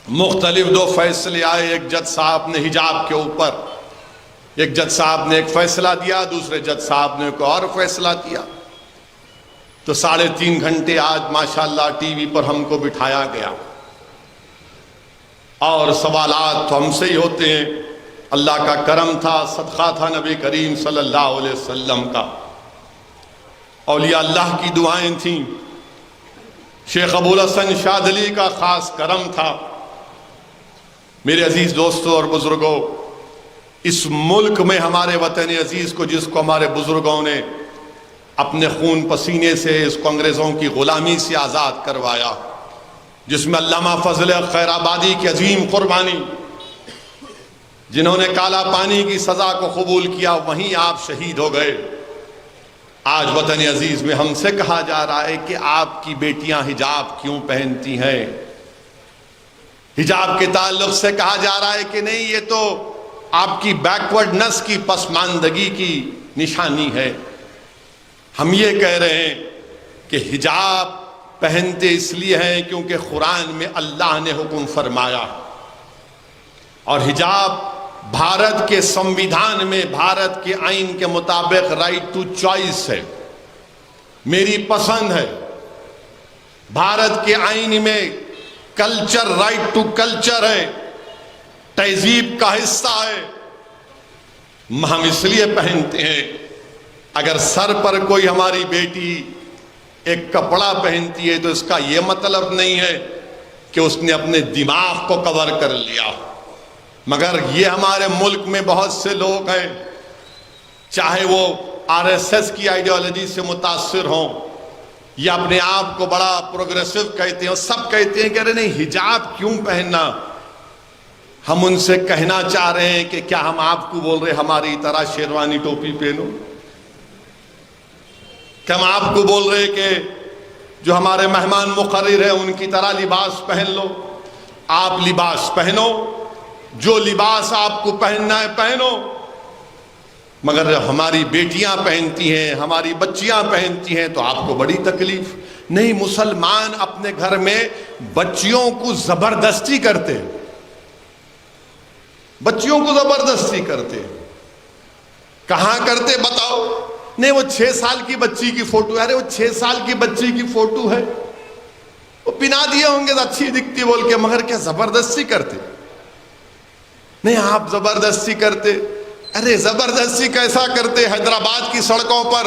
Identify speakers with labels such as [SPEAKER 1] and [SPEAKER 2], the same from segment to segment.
[SPEAKER 1] مختلف دو فیصلے آئے. ایک جج صاحب نے حجاب کے اوپر ایک جج صاحب نے ایک فیصلہ دیا, دوسرے جج صاحب نے کوئی اور فیصلہ دیا. تو 3.5 گھنٹے آج ماشاءاللہ ٹی وی پر ہم کو بٹھایا گیا اور سوالات تو ہم سے ہی ہوتے ہیں. اللہ کا کرم تھا, صدقہ تھا نبی کریم صلی اللہ علیہ وسلم کا, اولیاء اللہ کی دعائیں تھیں, شیخ ابوالحسن شاذلی کا خاص کرم تھا. میرے عزیز دوستوں اور بزرگوں, اس ملک میں ہمارے وطن عزیز کو, جس کو ہمارے بزرگوں نے اپنے خون پسینے سے اس کو انگریزوں کی غلامی سے آزاد کروایا, جس میں علامہ فضل خیر آبادی کی عظیم قربانی, جنہوں نے کالا پانی کی سزا کو قبول کیا, وہیں آپ شہید ہو گئے. آج وطن عزیز میں ہم سے کہا جا رہا ہے کہ آپ کی بیٹیاں حجاب کیوں پہنتی ہیں. حجاب کے تعلق سے کہا جا رہا ہے کہ نہیں, یہ تو آپ کی بیکورڈنس کی, پسماندگی کی نشانی ہے. ہم یہ کہہ رہے ہیں کہ حجاب پہنتے اس لیے ہیں کیونکہ قرآن میں اللہ نے حکم فرمایا, اور حجاب بھارت کے سمویدھان میں, بھارت کے آئین کے مطابق رائٹ ٹو چوائس ہے, میری پسند ہے. بھارت کے آئین میں کلچر, رائٹ ٹو کلچر ہے, تہذیب کا حصہ ہے. ہم اس لیے پہنتے ہیں. اگر سر پر کوئی ہماری بیٹی ایک کپڑا پہنتی ہے تو اس کا یہ مطلب نہیں ہے کہ اس نے اپنے دماغ کو کور کر لیا. مگر یہ ہمارے ملک میں بہت سے لوگ ہیں, چاہے وہ RSS کی آئیڈیالوجی سے متاثر ہوں یا اپنے آپ کو بڑا پروگریسو کہتے ہیں, سب کہتے ہیں کہ ارے نہیں حجاب کیوں پہننا. ہم ان سے کہنا چاہ رہے ہیں کہ کیا ہم آپ کو بول رہے ہماری طرح شیروانی ٹوپی پہنو؟ کیا ہم آپ کو بول رہے کہ جو ہمارے مہمان مقرر ہیں ان کی طرح لباس پہن لو؟ آپ لباس پہنو, جو لباس آپ کو پہننا ہے پہنو, مگر ہماری بیٹیاں پہنتی ہیں, ہماری بچیاں پہنتی ہیں تو آپ کو بڑی تکلیف. نہیں, مسلمان اپنے گھر میں بچیوں کو زبردستی کرتے, بچیوں کو زبردستی کرتے. کہاں کرتے بتاؤ؟ نہیں, وہ 6 سال کی بچی کی فوٹو ہے, ارے وہ 6 سال کی بچی کی فوٹو ہے, وہ پہنا دیے ہوں گے تو اچھی دکھتی بول کے, مگر کیا زبردستی کرتے؟ نہیں, آپ زبردستی کرتے. ارے زبردستی کیسا کرتے؟ حیدرآباد کی سڑکوں پر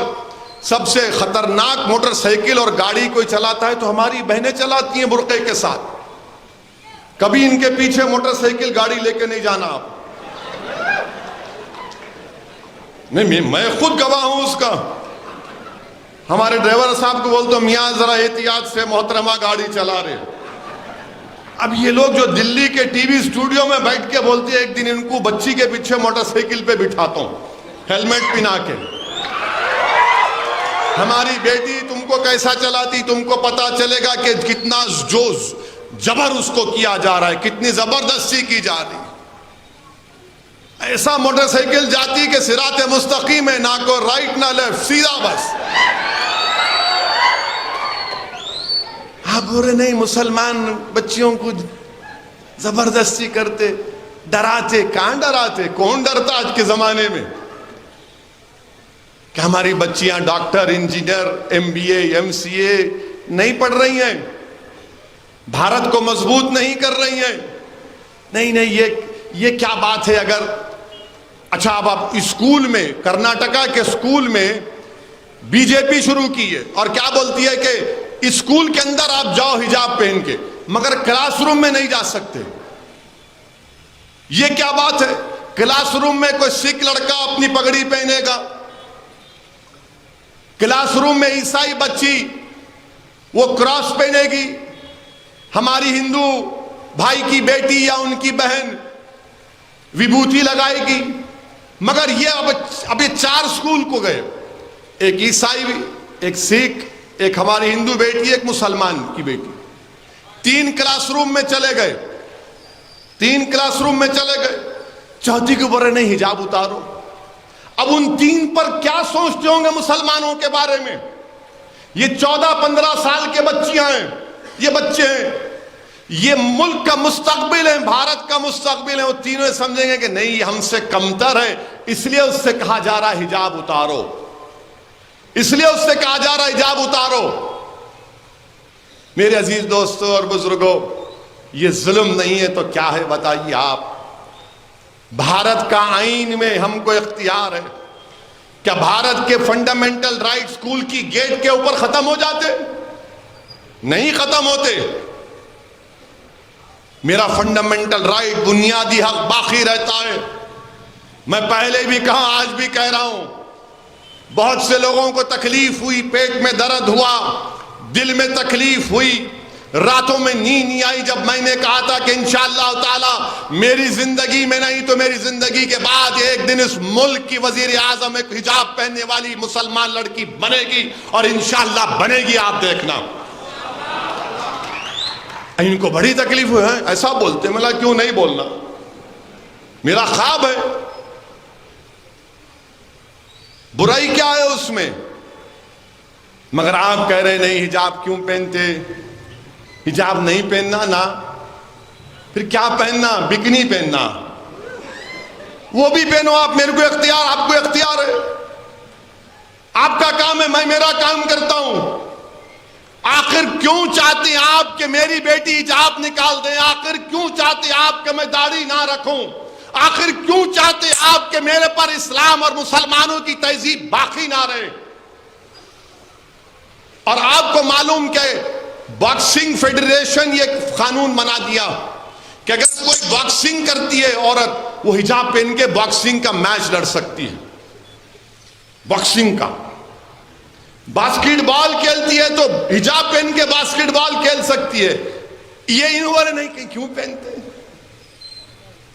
[SPEAKER 1] سب سے خطرناک موٹر سائیکل اور گاڑی کوئی چلاتا ہے تو ہماری بہنیں چلاتی ہیں برقعے کے ساتھ. کبھی ان کے پیچھے موٹر سائیکل گاڑی لے کے نہیں جانا آپ. نہیں, میں خود گواہ ہوں اس کا. ہمارے ڈرائیور صاحب کو بولتا ہوں میاں ذرا احتیاط سے, محترمہ گاڑی چلا رہے. اب یہ لوگ جو دلی کے ٹی وی اسٹوڈیو میں بیٹھ کے بولتے ہیں ایک دن ان کو بچی کے پیچھے موٹر سائیکل پہ بٹھاتا ہوں ہیلمٹ پہنا کے, ہماری بیٹی تم کو کیسا چلاتی, تم کو پتا چلے گا کہ کتنا جوز جبر اس کو کیا جا رہا ہے, کتنی زبردستی کی جا رہی. ایسا موٹر سائیکل جاتی کہ صراط مستقیم ہے, نہ کو رائٹ نہ لیفٹ, سیدھا بس. آپ بول رہے نہیں مسلمان بچیوں کو زبردستی کرتے, ڈراتے. کہاں ڈراتے؟ کون ڈرتا آج کے زمانے میں؟ کہ ہماری بچیاں ڈاکٹر, انجینئر, MBA, MCA نہیں پڑھ رہی ہیں, بھارت کو مضبوط نہیں کر رہی ہیں. نہیں, یہ کیا بات ہے؟ اگر اچھا اب آپ اسکول میں, کرناٹکا کے اسکول میں BJP شروع کی ہے اور کیا بولتی ہے کہ اسکول کے اندر آپ جاؤ حجاب پہن کے, مگر کلاس روم میں نہیں جا سکتے. یہ کیا بات ہے؟ کلاس روم میں کوئی سکھ لڑکا اپنی پگڑی پہنے گا, کلاس روم میں عیسائی بچی وہ کراس پہنے گی, ہماری ہندو بھائی کی بیٹی یا ان کی بہن وبھوتی لگائے گی. مگر یہ اب یہ 4 اسکول کو گئے, ایک عیسائی, ایک سکھ, ایک ہماری ہندو بیٹی, ایک مسلمان کی بیٹی, 3 کلاس روم میں چلے گئے, 3 کلاس روم میں چلے گئے. چوتھی کے اوپر نہیں حجاب اتارو. اب ان 3 پر کیا سوچتے ہوں گے مسلمانوں کے بارے میں؟ یہ 14-15 سال کے بچیاں ہیں, یہ بچے ہیں. یہ ملک کا مستقبل ہے، بھارت کا مستقبل ہے، وہ تینوں سمجھیں گے کہ نہیں یہ ہم سے کمتر ہے، اس لیے اس سے کہا جا رہا ہے حجاب اتارو، اس لیے اس سے کہا جا رہا ہے حجاب اتارو۔ میرے عزیز دوستوں اور بزرگوں، یہ ظلم نہیں ہے تو کیا ہے بتائیے آپ؟ بھارت کا آئین میں ہم کو اختیار ہے، کیا بھارت کے فنڈامنٹل رائٹ اسکول کی گیٹ کے اوپر ختم ہو جاتے؟ نہیں ختم ہوتے۔ میرا فنڈامنٹل رائٹ، بنیادی حق باقی رہتا ہے۔ میں پہلے بھی کہا، آج بھی کہہ رہا ہوں، بہت سے لوگوں کو تکلیف ہوئی، پیٹ میں درد ہوا، دل میں تکلیف ہوئی، راتوں میں نیند نہیں آئی جب میں نے کہا تھا کہ انشاءاللہ تعالی میری زندگی میں نہیں تو میری زندگی کے بعد ایک دن اس ملک کی وزیر اعظم ایک حجاب پہننے والی مسلمان لڑکی بنے گی، اور انشاءاللہ بنے گی، آپ دیکھنا۔ ان کو بڑی تکلیف ہوئی ہے، ایسا بولتے، ملا کیوں نہیں بولنا، میرا خواب ہے، برائی کیا ہے اس میں؟ مگر آپ کہہ رہے نہیں حجاب کیوں پہنتے؟ حجاب نہیں پہننا نا، پھر کیا پہننا؟ بکنی پہننا، وہ بھی پہنو آپ، میرے کو اختیار، آپ کو اختیار ہے، آپ کا کام ہے، میں میرا کام کرتا ہوں۔ آخر کیوں چاہتے ہیں آپ کہ میری بیٹی حجاب نکال دیں؟ آخر کیوں چاہتے ہیں آپ کہ میں داڑھی نہ رکھوں؟ آخر کیوں چاہتے ہیں آپ کہ میرے پر اسلام اور مسلمانوں کی تہذیب باقی نہ رہے؟ اور آپ کو معلوم کہ باکسنگ فیڈریشن یہ قانون بنا دیا کہ اگر کوئی باکسنگ کرتی ہے عورت، وہ حجاب پہن کے باکسنگ کا میچ لڑ سکتی ہے، باکسنگ کا۔ باسکٹ بال کھیلتی ہے تو حجاب پہن کے باسکٹ بال کھیل سکتی ہے۔ یہ انہوں نہیں کہ کیوں پہنتے؟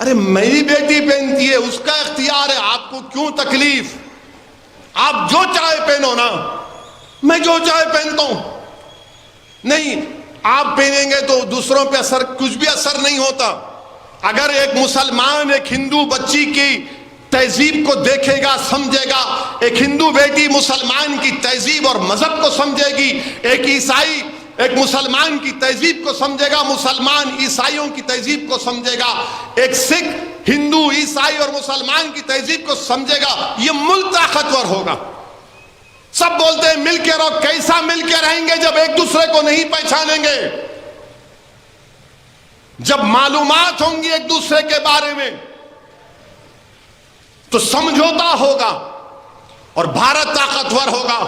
[SPEAKER 1] ارے میری بیٹی پہنتی ہے، اس کا اختیار ہے، آپ کو کیوں تکلیف؟ آپ جو چاہے پہنو نا، میں جو چاہے پہنتا ہوں۔ نہیں، آپ پہنیں گے تو دوسروں پہ اثر، کچھ بھی اثر نہیں ہوتا۔ اگر ایک مسلمان ایک ہندو بچی کی تہذیب کو دیکھے گا، سمجھے گا، ایک ہندو بیٹی مسلمان کی تہذیب اور مذہب کو سمجھے گی، ایک عیسائی ایک مسلمان کی تہذیب کو سمجھے گا، مسلمان عیسائیوں کی تہذیب کو سمجھے گا، ایک سکھ ہندو عیسائی اور مسلمان کی تہذیب کو سمجھے گا، یہ ملک طاقتور ہوگا۔ سب بولتے ہیں مل کے رہو، کیسا مل کے رہیں گے جب ایک دوسرے کو نہیں پہچانیں گے؟ جب معلومات ہوں گی ایک دوسرے کے بارے میں تو سمجھوتا ہوگا اور بھارت طاقتور ہوگا۔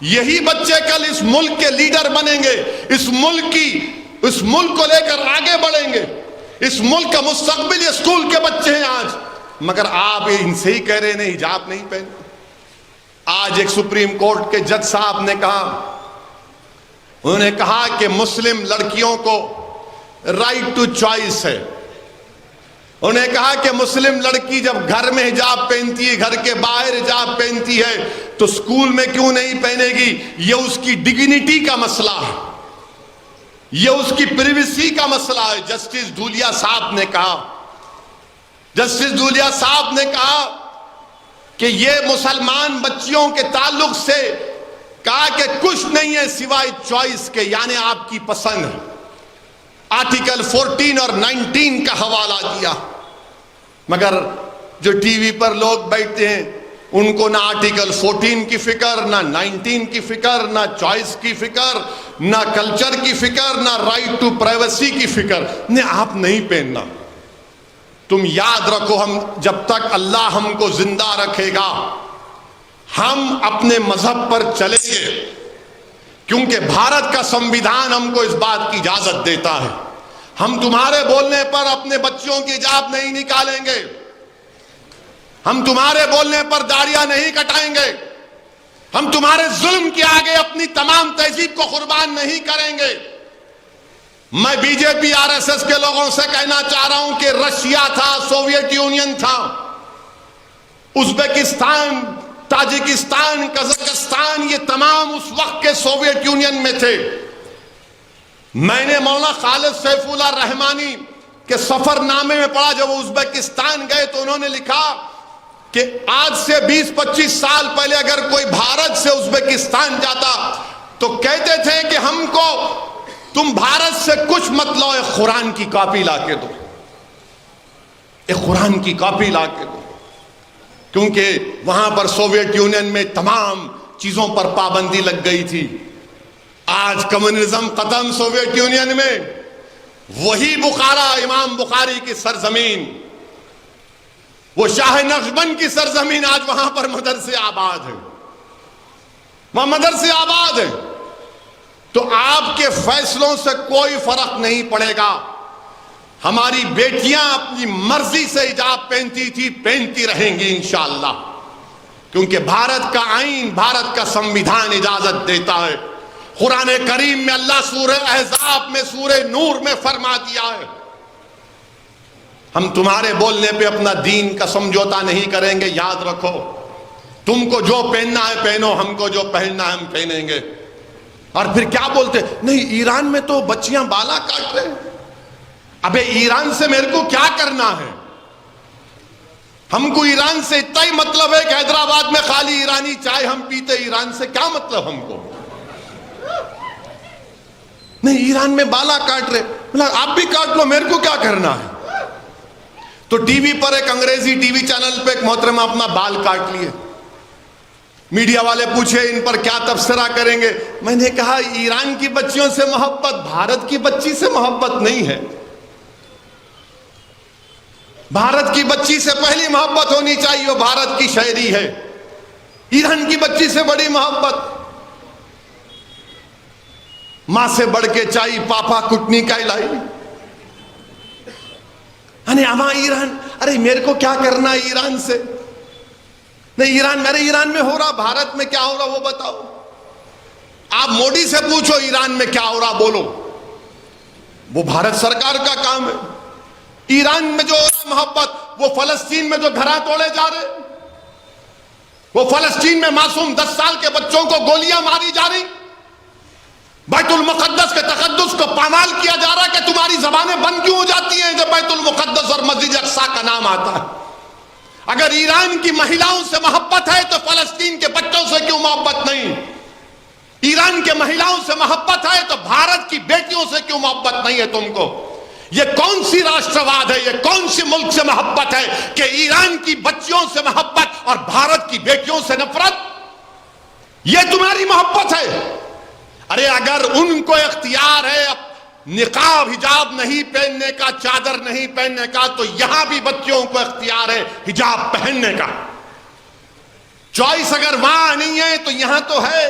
[SPEAKER 1] یہی بچے کل اس ملک کے لیڈر بنیں گے، اس ملک کو لے کر آگے بڑھیں گے۔ اس ملک کا مستقبل یہ اسکول کے بچے ہیں آج، مگر آپ ان سے ہی کہہ رہے ہیں حجاب نہیں پہنتے۔ آج ایک سپریم کورٹ کے جج صاحب نے کہا، انہوں نے کہا کہ مسلم لڑکیوں کو رائٹ ٹو چوائس ہے۔ انہوں نے کہا کہ مسلم لڑکی جب گھر میں حجاب پہنتی ہے، گھر کے باہر حجاب پہنتی ہے، تو اسکول میں کیوں نہیں پہنے گی؟ یہ اس کی ڈگنیٹی کا مسئلہ ہے، یہ اس کی پریویسی کا مسئلہ ہے۔ جسٹس دھولیا صاحب نے کہا، جسٹس دھولیا صاحب نے کہا کہ یہ مسلمان بچیوں کے تعلق سے کہا کہ کچھ نہیں ہے سوائے چوائس کے، یعنی آپ کی پسند ہے۔ آرٹیکل 14 اور 19 کا حوالہ دیا، مگر جو ٹی وی پر لوگ بیٹھتے ہیں ان کو نہ آرٹیکل 14 کی فکر، نہ 19 کی فکر، نہ چوائس کی فکر، نہ کلچر کی فکر، نہ رائٹ ٹو پرائیویسی کی فکر۔ آپ نہیں پہننا۔ تم یاد رکھو، ہم جب تک اللہ ہم کو زندہ رکھے گا ہم اپنے مذہب پر چلیں گے، کیونکہ بھارت کا سمویدھان ہم کو اس بات کی اجازت دیتا ہے۔ ہم تمہارے بولنے پر اپنے بچوں کی حجاب نہیں نکالیں گے، ہم تمہارے بولنے پر داڑیاں نہیں کٹائیں گے، ہم تمہارے ظلم کے آگے اپنی تمام تہذیب کو قربان نہیں کریں گے۔ میں B J P R S S کے لوگوں سے کہنا چاہ رہا ہوں کہ رشیا تھا، سوویت یونین تھا، ازبکستان، تاجکستان، قزاقستان، یہ تمام اس وقت کے سوویت یونین میں تھے۔ میں نے مولانا خالد سیف اللہ رحمانی کے سفر نامے میں پڑھا، جب وہ ازبکستان گئے تو انہوں نے لکھا کہ آج سے 20-25 سال پہلے اگر کوئی بھارت سے ازبکستان جاتا تو کہتے تھے کہ ہم کو تم بھارت سے کچھ مت لاؤ، ایک قرآن کی کاپی لا کے دو، ایک قرآن کی کاپی لا کے دو، کیونکہ وہاں پر سوویت یونین میں تمام چیزوں پر پابندی لگ گئی تھی۔ آج کمیونزم ختم سوویت یونین میں، وہی بخارا، امام بخاری کی سرزمین، وہ شاہ نقشبند کی سرزمین، آج وہاں پر مدرسے آباد ہیں، وہاں مدرسے آباد ہیں۔ تو آپ کے فیصلوں سے کوئی فرق نہیں پڑے گا۔ ہماری بیٹیاں اپنی مرضی سے حجاب پہنتی تھی، پہنتی رہیں گی انشاءاللہ، کیونکہ بھارت کا آئین، بھارت کا سنویدھان اجازت دیتا ہے۔ قرآن کریم میں اللہ سورہ احزاب میں، سورہ نور میں فرما دیا ہے، ہم تمہارے بولنے پہ اپنا دین کا سمجھوتا نہیں کریں گے، یاد رکھو، تم کو جو پہننا ہے پہنو، ہم کو جو پہننا ہے ہم پہنیں گے۔ اور پھر کیا بولتے، نہیں ایران میں تو بچیاں بالا کاٹ رہے ہیں۔ ابے ایران سے میرے کو کیا کرنا ہے؟ ہم کو ایران سے اتنا ہی مطلب ہے کہ حیدرآباد میں خالی ایرانی چائے ہم پیتے، ایران سے کیا مطلب ہم کو؟ نہیں ایران میں بالا کاٹ رہے، آپ بھی کاٹ لو، میرے کو کیا کرنا ہے؟ تو ٹی وی پر ایک انگریزی ٹی وی چینل پہ ایک محترمہ اپنا بال کاٹ لیے، میڈیا والے پوچھے ان پر کیا تبصرہ کریں گے؟ میں نے کہا ایران کی بچیوں سے محبت بھارت کی بچی سے محبت نہیں ہے۔ بھارت کی بچی سے پہلی محبت ہونی چاہیے، وہ بھارت کی شہری ہے۔ ایران کی بچی سے بڑی محبت، ماں سے بڑھ کے چائی پاپا کٹنی کا لائی، اما ایران، ارے میرے کو کیا کرنا ہے ایران سے؟ نہیں ایران، میرے ایران میں ہو رہا، بھارت میں کیا ہو رہا وہ بتاؤ۔ آپ موڈی سے پوچھو ایران میں کیا ہو رہا، بولو، وہ بھارت سرکار کا کام ہے۔ ایران میں جو محبت، وہ فلسطین میں جو گھراں توڑے جا رہے، وہ فلسطین میں معصوم 10 سال کے بچوں کو گولیاں ماری جا رہی، بیت المقدس کے تقدس کو پامال کیا جا رہا کہ تمہاری زبانیں بند کیوں ہو جاتی ہیں جب بیت المقدس اور مسجد اقصی کا نام آتا ہے؟ اگر ایران کی مہیلاؤں سے محبت ہے تو فلسطین کے بچوں سے کیوں محبت نہیں؟ ایران کے مہیلاؤں سے محبت ہے تو بھارت کی بیٹیوں سے کیوں محبت نہیں ہے تم کو؟ یہ کون سی راشٹرواد ہے، یہ کون سی ملک سے محبت ہے کہ ایران کی بچیوں سے محبت اور بھارت کی بیٹیوں سے نفرت؟ یہ تمہاری محبت ہے؟ ارے اگر ان کو اختیار ہے نقاب حجاب نہیں پہننے کا، چادر نہیں پہننے کا، تو یہاں بھی بچیوں کو اختیار ہے حجاب پہننے کا۔ چوائس اگر وہاں نہیں ہے تو یہاں تو ہے۔